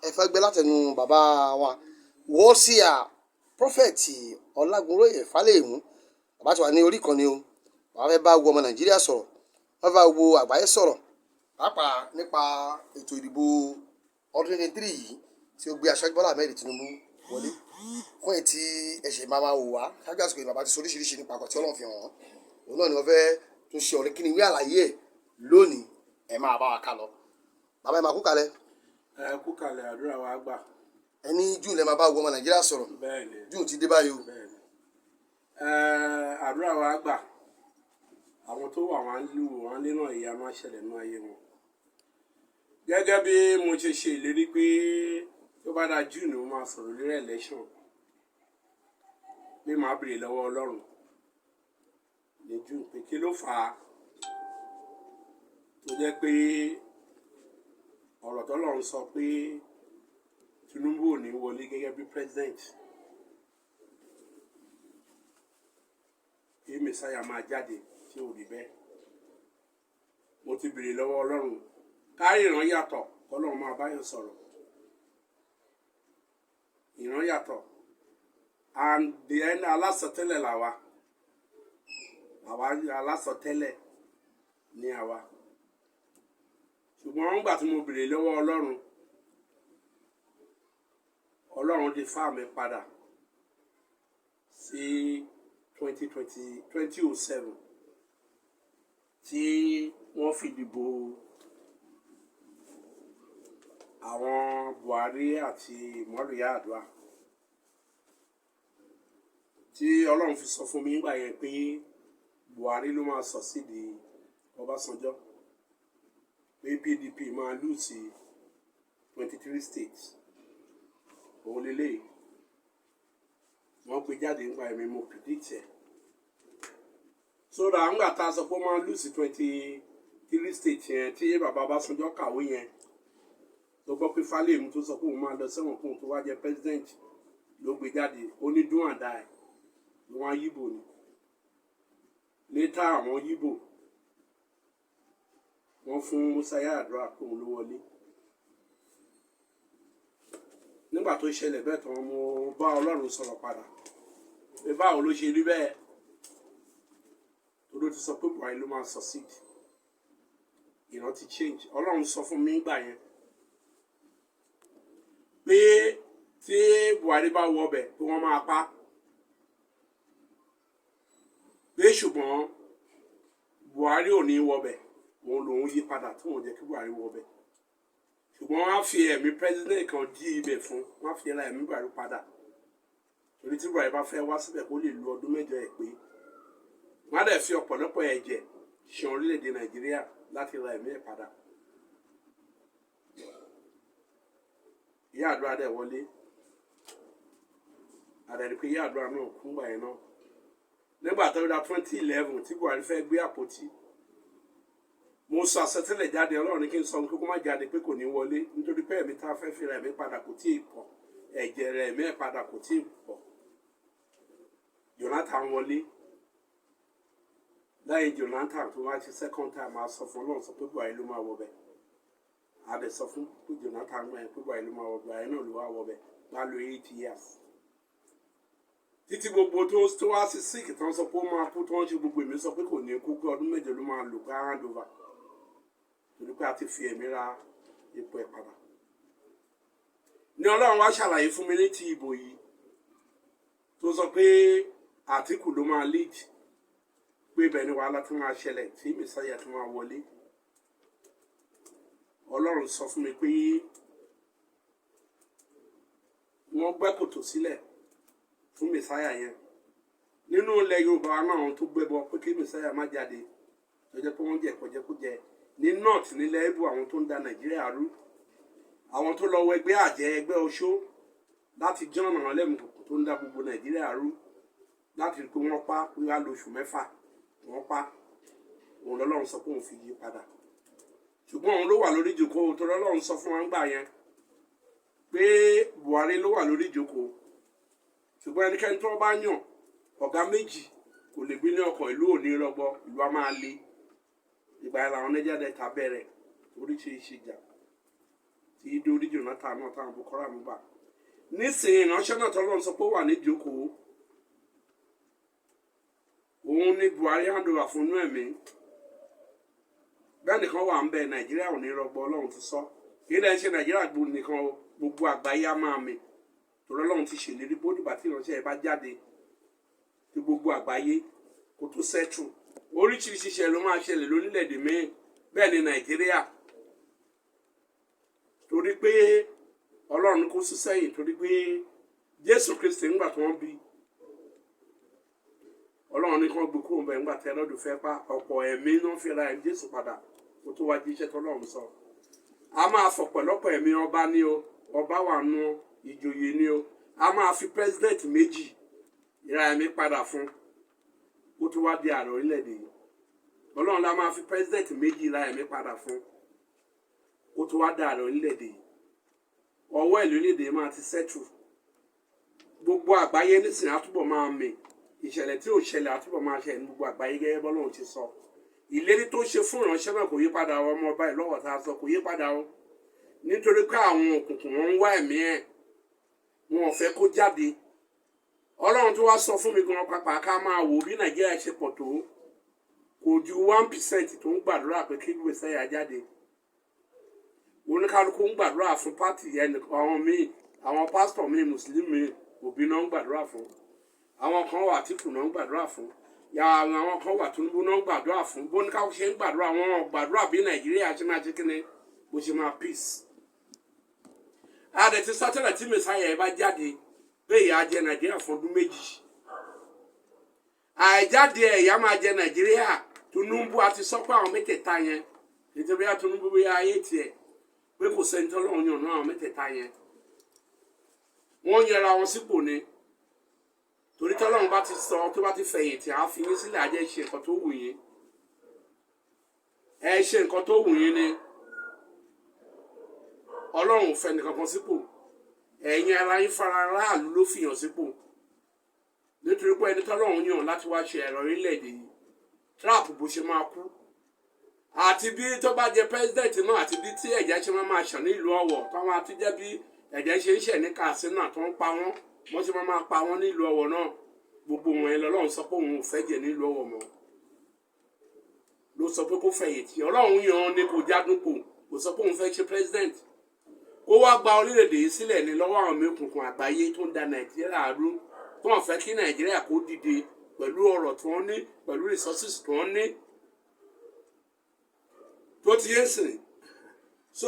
ẹ fẹ́ gbé látẹnu bàbá wa wọ́ọ́síà prọfẹ̀tì Ọlágúnróyè Fálẹ́yìmú. Bàbá ti wà ní orí ìkànnì o. Bàbá fẹ́ bá wo ọmọ Nàìjíríà sọ̀rọ̀, wọ́n fẹ́ wo àgbáyé sọ̀rọ̀ pàápàá nípa ètò ìdìbò ọdún 2023 yìí tí ó gbé aṣáájú Bọ́lá Ahmed Tinubu wọlé. Fún èyí tí ẹ̀ṣẹ̀ máa wò wá ṣáájú àsìkò yìí, bàbá ti sọ oríṣiríṣi nípa àkọ́ tí Ọlọ́run fi hàn wọ́n. Òun náà ni wọ́n fẹ́ tún ṣe ọ̀rẹ́ kíni ìwé àlàyé ẹ̀ lónìí. Ẹ máa bá wa ká lọ. Bàbá ẹ máa kú kalẹ̀. Ẹ kú kalẹ̀, àdúrà wa gbà. Ẹni Júù lẹ máa bá wo ọmọ Nàìjíríà sọ̀rọ̀. Bẹ́ẹ̀ni. Júù ti dé báyìí o. Bẹ́ẹ̀ni. Àdúrà wa gbà. Àwọn tó wà wọ́n lù wọ́n nínú ìyà máa ṣẹlẹ̀ nínú ayé wọn. Gẹ́gẹ́ bí mo ṣe ṣe ìlérí pé tó bá dá Júù ni mo máa sọ̀rọ̀ lórí election, pé màá béèrè lọ́wọ́ Ọlọ́run ní Júù pé kí ló fà á tó jẹ́ pé ọ̀rọ̀ tọ́lọ́run sọ pé Tinubu ò ní wọlé gẹ́gẹ́ bí president, kí mẹ́sáyà máa jáde tí ò rí bẹ́ẹ̀. Mo ti béèrè lọ́wọ́ Ọlọ́run kárí ìran yàtọ̀ kọ́lọ́run máa báyọ̀ sọ̀rọ̀. Ìran yàtọ̀ and the end alásọtẹ́lẹ̀ làwa, àwa alásọtẹ́lẹ̀ ní àwa. Ṣùgbọ́n nígbà tí mo béèrè lọ́wọ́ Ọlọ́run dé fà mí padà sí 2007 tí wọ́n fi dìbò àwọn Buhari àti Umaru Yar'Adua, tí Ọlọ́run fi sọ fún mi nígbà yẹn pé Buhari ló máa succeed Ọbásanjọ́, pé PDP máa lose 23 states. Òun lélẹ̀ wọ́n gbé jáde nípa ẹ̀mí mo predict ẹ̀. So that ńgbà tá a sọ pé ó máa lose 23 states yẹn, tí bàbá Ọbásanjọ́ kàwé yẹn tó gbọ́ pé Fálẹ́yìmú tó sọ pé òun máa lọ sẹ́wọ̀n kóun tó wá jẹ president ló gbé jáde. Ó ní dún àdá ẹ̀ ni wọ́n yíbò ni. Létà àwọn yíbò wọ́n fún Musa Yar'Adua kóun ló wọlé. Nígbà tó ṣẹlẹ̀ bẹ́ẹ̀ tán, mo bá Ọlọ́run sọ̀rọ̀ padà pé báwo ló ṣe rí bẹ́ẹ̀, tó ló ti sọ pé Buhari ló máa succeed. Ìran ti change. Ọlọ́run sọ fún mi nígbà yẹn pé tí Buhari bá wọ ọbẹ̀ pé wọ́n máa pa, pé ṣùgbọ́n Buhari ò ní wọ ọbẹ̀, òun lòun yí padà tí òun jẹ́ kí Buhari wọ ọbẹ̀. Ṣùgbọ́n wọ́n á fi ẹ̀mí president kan dí ibẹ̀ fún, wọ́n á fi ẹ̀la ẹ̀mí Buhari padà. Torí tí Buhari bá fẹ́ wá síbẹ̀ kó lè lo ọdún 7 ẹ̀ pé, wọ́n á dẹ̀ fi ọ̀pọ̀lọpọ̀ ẹ̀jẹ̀ ṣan orílẹ̀-èdè Nàìjíríà láti ra ẹ̀mí ẹ̀ padà. Yar'Adua dẹ̀ wọlé. Àdàrí pé Yar'Adua náà kún gbà yẹn náà. Nígbà tó dá 2011 tí Buhari fẹ́ gbé àpótí, mo sọ àsọtẹ́lẹ̀ jáde. Ọlọ́run ní kí n sọ pé kó má jáde pé kò ní wọlé, nítorí pé ẹ̀mí tá a fẹ́ fi ra ẹ̀mí padà kò tí ì pọ̀, ẹ̀jẹ̀ rẹ̀ ẹ̀mí ẹ̀ padà kò tí ì pọ̀. Jonathan wọlé. Lẹ́yìn Jonathan tó wá ṣe second time, a sọ fún Ọlọ́run sọ pé Buhari ló máa wọ bẹ̀. A dẹ̀ sọ fún pé Jonathan gbà yẹn pé Buhari ló máa wọ bẹ̀, náà ló wá wọ bẹ̀. Wá lo 8 years. Títí gbogbo tó wá sí sick tán sọ pé ó máa kú, tó ń ṣe gbogbo èmi sọ pé kò ní kú, pé ọdún 7 ló máa lò pé hand over. Torí pé a ti fi ẹ̀mí ra ipò ẹ̀ padà. Ní Ọlọ́run wá ṣàlàyé fún mi ní ti ìbò yìí tó sọ pé Àtíkù ló máa lead, pé ibẹ̀ ni wàhálà tí máa ṣẹlẹ̀ tí mẹ́sáyà tí máa wọlé. Ọlọ́run sọ fún mi pé wọ́n gbẹ́ kòtò sílẹ̀ fún mẹ́sáyà yẹn. Nínú ilẹ̀ Yorùbá náà tó gbẹ́bọ pé kí mẹ́sáyà má jáde, tó jẹ́ pé wọ́n jẹ́ kọjẹ́kújẹ. Ní north nílẹ̀ Ìgbò, àwọn tó ń da Nàìjíríà rú, àwọn tó lọ wọ ẹgbẹ́ àjẹ́, ẹgbẹ́ oṣó láti jọ́nà àwọn lẹ́mùkùkù tó ń da gbogbo Nàìjíríà rú, láti rí pé wọ́n pa pé wá lóṣù 6 wọ́n pa. Òun lọ́lọ́run sọ pé òun fi yí padà. Ṣùgbọ́n òun ló wà lórí ìjókòó, tó lọ́lọ́run sọ fún wa ńgbà yẹn pé Buhari ló wà lórí ìjókòó. Ṣùgbọ́n ẹnikẹ́ni tó bá yàn ọ̀gá méjì kò lè gbé ní ọkọ̀, ìlú ò ní rọgbọ, ìlú á máa le. Ìgbà yẹn làwọn Niger Delta bẹ̀rẹ̀ oríṣiríṣi ìjà tí dórí Jonathan náà táwọn Boko Haram gbà nísìnyí ìránṣẹ́ náà tọ́lọ́run sọ pé ó wà níjókòó òun ní Buhari handover fún inú ẹ̀mí bẹ́ẹ̀ nìkan wà ń bẹ Nàìjíríà ò ní rọgbọ Ọlọ́run ti sọ kì í dẹ́ ṣe Nàìjíríà gbòó nìkan gbogbo àgbáyé á máa mì torí Ọlọ́run ti ṣèlérí bó dìgbà tí ìránṣẹ́ ẹ̀ bá jáde tí gbogbo àgbáyé kó tó sẹ́tù oríṣiríṣi iṣẹ́ ló máa ṣẹlẹ̀ lórílẹ̀‐èdè míì bẹ́ẹ̀ ni Nàìjíríà torí pé Ọlọ́run kó sí sẹ́yìn torí pé Jésù Kristi ńgbà tí wọ́n bí Ọlọ́run ní kí wọ́n gbé kúrò bẹ́ẹ̀ ńgbà tí ẹlọ́dún fẹ́ pa ọ̀pọ̀ ẹ̀mí náà fi ra Jésù padà kó tó wá jíṣẹ́ tọ́lọ́run sọ a máa fọ̀pọ̀lọpọ̀ ẹ̀mí ọba ní o ọba wà nù ìjòyè ní o a máa fi president méjì ra ẹ̀mí padà fún kó tó wá di ààrẹ orílẹ̀-èdè yìí Ọlọ́run la máa fi president méjì ra ẹ̀mí padà fún kó tó wá di ààrẹ orílẹ̀-èdè yìí ọwọ́ ìlú orílẹ̀-èdè máa ti settle gbogbo àgbáyé nísìnyí àtúbọ̀ máa mì ìṣẹ̀lẹ̀ tí ò ṣẹlẹ̀ àtúbọ̀ máa ṣẹlẹ̀ ní gbogbo àgbáyé gẹ́gẹ́ bọ́lọ́run ti sọ ìlérí tó ṣe fún ìránṣẹ́ náà kò yí padà ọmọ ọba ìlọ́wọ́ tá a sọ kò yí padà o nítorí pé àwọn òkùnkùn wọn ń wá ẹ̀mí ẹ̀ wọn ò fẹ́ kó jáde Ọlọ́run tó wá sọ fún mi gan pàpà ká máa wò bí Nàìjíríà ṣe pọ̀ tó kò ju 1% tó ń gbàdúrà pé kí gbèsè yà jáde oníkálukú ń gbàdúrà fún pátì àwọn míì àwọn pásítọ̀ míì mùsùlùmí Òbí náà ń gbàdúrà fún àwọn kan wà Àtíkù náà ń gbàdúrà fún àwọn kan wà Tinubu náà ń gbàdúrà fún bóníkálukú ṣe ń gbàdúrà wọn gbàdúrà bí Nàìjíríà ṣe máa ṣe kíni bó ṣe máa peace. àdẹ ti sátẹ̀lẹ̀ tí mẹsáyà ẹ bá jáde pé ìyà jẹ Nàìjíríà fún ọdún méjì àìjáde ẹ̀yà máa jẹ Nàìjíríà Tinubu àti sọ pé àwọn mẹ́tẹ̀ẹ̀ta yẹn nítorí Tinubu bí ayé tiẹ̀ pé kò sẹ́ni tó lọ́wọ́ yàn náà àwọn mẹ́tẹ̀ẹ̀ta yẹn wọ́n yẹra wọn sípò ni torí tọ́lọ́run bá ti sọ tó bá ti fẹ̀yìntì á fi yín sílẹ̀ ajẹ́ ṣe nǹkan tó wù yín ẹ ṣe nǹkan tó wù yín ni Ọlọ́run ò fẹ́ nìkankan sípò ẹ̀yin ara yín fara aráàlú ló fi yàn sípò nítorí pé ẹni tọ́lọ́run yàn láti wá ṣe ẹ̀rọ orílẹ̀-èdè yìí trap bó ṣe máa kú àti bí tó bá jẹ president náà àti bí tí ẹ̀jẹ̀ ṣe máa ṣàn nílùú Ọ̀wọ̀ táwọn àti jẹ́ bí ẹ̀jẹ̀ ṣe ń ṣẹ̀ ní Katsina tó ń pa wọ́n wọ́n ṣe máa pa wọ́n nílùú Ọ̀wọ̀ náà gbogbo wọn ẹ lọ́lọ́run sọ pé òun ò fẹ́ jẹ nílùú Ọ̀wọ̀ mọ́ ló sọ pé kó fẹ̀yìntì Ọlọ́run yan ni kò jádùnkù kò sọ pé òun fẹ́ ṣe president kó wá gba orílẹ̀-èdè yìí sílẹ̀ ní lọ́wọ́ àwọn ọmọ òkùnkùn àgbáyé tó ń da Nàìjíríà rú tó wọ́n fẹ́ kí Nàìjíríà kó dìde pẹ̀lú ọrọ̀ tí wọ́n ní pẹ̀lú resources tí wọ́n ní tó ti yé sìn so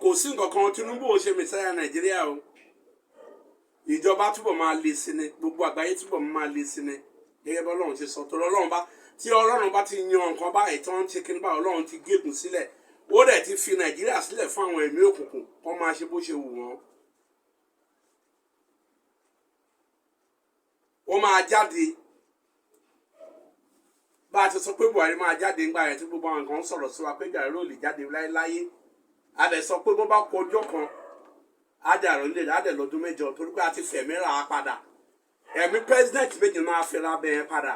kò sí nǹkan kan Tinubu ò ṣe mẹsáyà Nàìjíríà o ìjọba túbọ̀ máa le sí ni gbogbo àgbáyé túbọ̀ máa le sí ni gẹ́gẹ́ bí Ọlọ́run ti sọ torí Ọlọ́run bá ti yan nǹkan báyìí tó ń ṣe kí ní báyìí Ọlọ́run ti gégùn sílẹ̀ ó dẹ̀ ti fi Nàìjíríà sílẹ̀ fún àwọn ẹ̀mí òkùnkùn kó máa ṣe bó ṣe wù wọ́n ó máa jáde bá a ti sọ pé Buhari máa jáde ńgbà yẹn tí gbogbo àwọn nǹkan sọ̀rọ̀ sí wa pé Buhari ò lè jáde láéláyé a dẹ̀ sọ pé bó bá kọ ọjọ́ kan á dẹ̀ àrò nílẹ̀ á dẹ̀ lọ́dún mẹ́jọ torí pé a ti fẹ̀mí rà á padà ẹ̀mí president méjì máa fi ra bẹ́ẹ̀ padà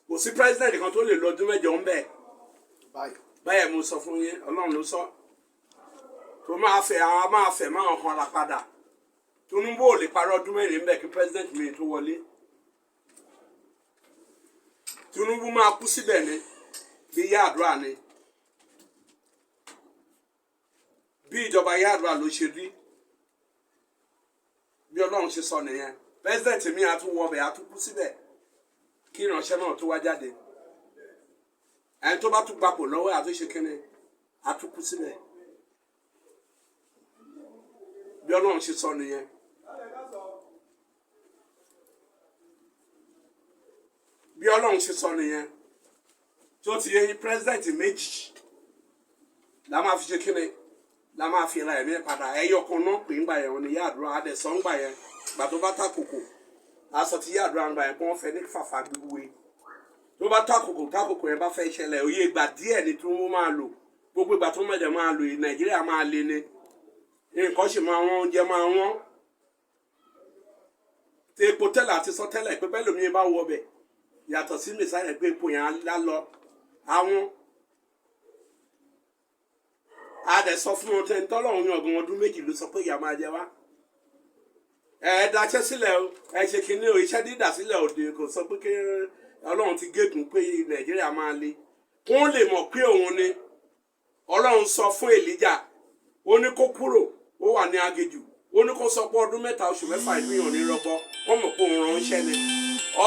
kò sí president kan tó lè lọ́dún mẹ́jọ ń bẹ̀ báyẹ̀ mo sọ fún yín Ọlọ́run ló sọ tó máa fẹ̀ máa kan ra padà Tinubu ò lè parí ọdún mẹ́rin ń bẹ̀ kí president mi tó wọlé Tinubu máa kú síbẹ̀ ni bí Yar'Adua ni bí ìjọba Yar'Adua ló ṣe rí bí Ọlọ́run ṣe sọ nìyẹn president mi á tún wọ ọbẹ̀ á tún kú síbẹ̀ kí ìránṣẹ́ náà tó wá jáde ẹni tó bá tún gbapò lọ́wọ́ àtúnṣe kínní á tún kú síbẹ̀ bí Ọlọ́run ṣe sọ nìyẹn. bí Ọlọ́run ṣe sọ nìyẹn tó ti yẹ president méjì la máa fi ṣe kíni la máa fi ra ẹ̀mí padà ẹyọ kan náà pè ń gbà yẹn wọn ni Yar'Adua adẹ̀sán ń gbà yẹn gbà tó bá tàkòkò aṣọ ti Yar'Adua ń gbà yẹn kó wọ́n fẹ́ ní fàfà gbígbé tó bá tàkòkò yẹn bá fẹ́ ṣẹlẹ̀ òye ìgbà díẹ̀ ni tí wọ́n máa lò gbogbo ìgbà tó mọ̀jẹ̀ máa lò Nàìjíríà máa le ni nǹkan ṣì máa wọ́n oúnjẹ máa wọ́n epo tẹ́lẹ̀ àti sọ tẹ́lẹ̀ pé bẹ́ẹ̀ lómi bá wọ bẹ̀ yàtọ̀ sí mẹsáyà pé epo yẹn á lọ àwọn a dẹ̀ sọ fún wọn tẹ́ ń tọ́lọ́run ní ọgbọ̀n ọdún méjì ló sọ pé ìyà máa jẹ wá ẹ daṣẹ́ sílẹ̀ o ẹ ṣe kínní o iṣẹ́ dídà sílẹ̀ òde kò sọ pé kí ọlọ́run ti gégùn pé nàìjíríà máa le kí wọ́n lè mọ̀ pé òun ni ọlọ́run sọ fún èlíjà ó ní kó kúrò ó wà ní agejù ó ní kó sọ pé ọdún 3 oṣù 4 ìlú yàn ní rọgbọ wọ́n mọ̀ pé òun ránṣẹ́ ni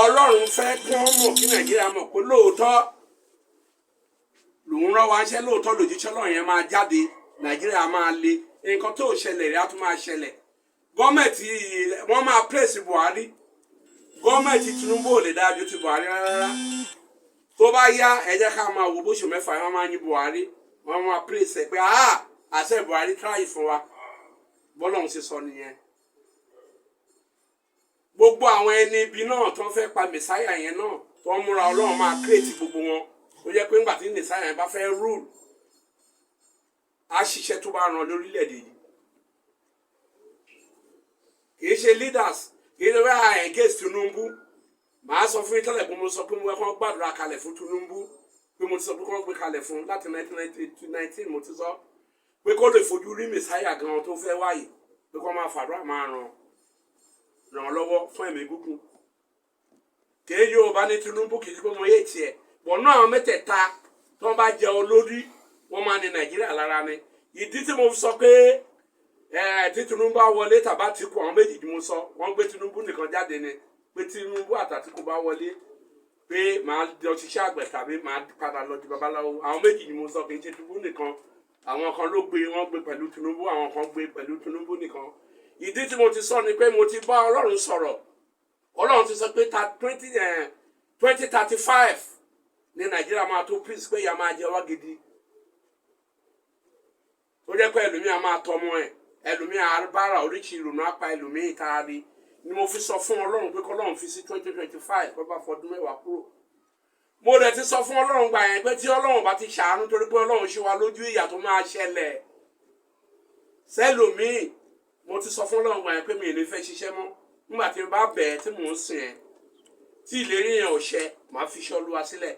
ọlọ́run fẹ́ kí wọ́n mọ̀ kí nàìjíríà mọ̀ pé lóòótọ́ lòun rán wa ṣẹ́ lóòótọ́ lòjíṣẹ́ lọ́run yẹn máa jáde nàìjíríà máa le nǹkan tó ṣẹlẹ̀ rí á tún máa ṣẹlẹ̀ gọ́ọ̀mẹ̀ntì wọ́n máa pèsè buhari gọ́ọ̀mẹ̀ntì tinubu ò lè dájú ti buhari rárá tó bá yá ẹ jẹ́ ká máa wo bóṣù 4 wọ́n máa yin buhari wọ́n máa pèsè pé àṣẹ buhari tíráyì fún wa bọ́lọ́run ṣe sọ nìyẹn gbogbo àwọn ẹni ibi náà tó ń fẹ́ pa mẹ̀sáyà yẹn náà tó ń múra ọlọ́run máa kírètì gbogbo wọn ó jẹ́ pé ńgbà tí mẹ̀sáyà yẹn bá fẹ́ rúùlù á ṣiṣẹ́ tó bá ràn lórílẹ̀‐èdè yìí kìí ṣe leaders kìí ṣe wẹ́ against Tinubu màá sọ fún ìtẹ́lẹ̀ pé mo sọ pé mo wẹ́ kán gbàdúrà kalẹ̀ fún Tinubu pé mo ti sọ pé kán gbé kalẹ̀ fún láti 1919 mo ti sọ pé kó lè fojú rí mẹ̀sáyà gan tó fẹ́ wáyé pé kó máa fàdúrà máa ràn lọ́wọ́ fún ẹ̀mí gúngún kìí Yorùbá ní Tinubu kìí ṣe pé mo yé tiẹ̀ bọ̀ náà àwọn mẹ́tẹ̀ẹ̀ta tí wọ́n bá jẹ olórí wọ́n máa ní Nàìjíríà lára ni ìdí tí mo sọ pé tí Tinubu bá wọlé tàbá Àtíkù àwọn méjì tí mo sọ wọ́n gbé Tinubu nìkan jáde ni pé Tinubu àtàtìkù bá wọlé pé màá lọ ṣiṣẹ́ àgbẹ̀ tàbí màá padà lọ di babaláwo àwọn méjì ni mo sọ kì í ṣe Tinubu nìkan àwọn kan ló gbé wọ́n gbé pẹ̀lú Tinubu àwọn kan gbé pẹ̀lú Tinubu nìkan ìdí tí mo ti sọ ni pé mo ti bá Ọlọ́run sọ̀rọ̀ Ọlọ́run ti sọ pé 2035 ní Nàìjíríà máa tó please pé ìyà máa jẹ wá gidi ó jẹ́ pé ẹlòmíà máa tọmọ ẹ̀ ẹlòmíà àbára oríṣi ìrònú apá ẹlòmíà ìtaari ni mo fi sọ fún Ọlọ́run pé kọ́lọ́run fi sí 2025 kó bá fọdún 10 kúrò mo dẹ̀ ti sọ fún Ọlọ́run gbà yẹn pé tí Ọlọ́run bá ti ṣàánú torí pé Ọlọ́run ṣe wa lójú ìyà tó máa ṣẹlẹ̀ sẹ́lòmíì mo ti sọ fún Ọlọ́run gbà yẹn pé mi ò ní fẹ́ ṣiṣẹ́ mọ́ nígbà tí mo bá bẹ̀ẹ́ tí mò ń sìn ẹ́ tí ìlérí yẹn ò ṣẹ màá fi iṣẹ́ Olúwa sílẹ̀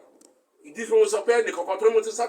ìdí tí mo sọ pé ẹnì kọ̀ọ̀kan tó ní mo ti sọ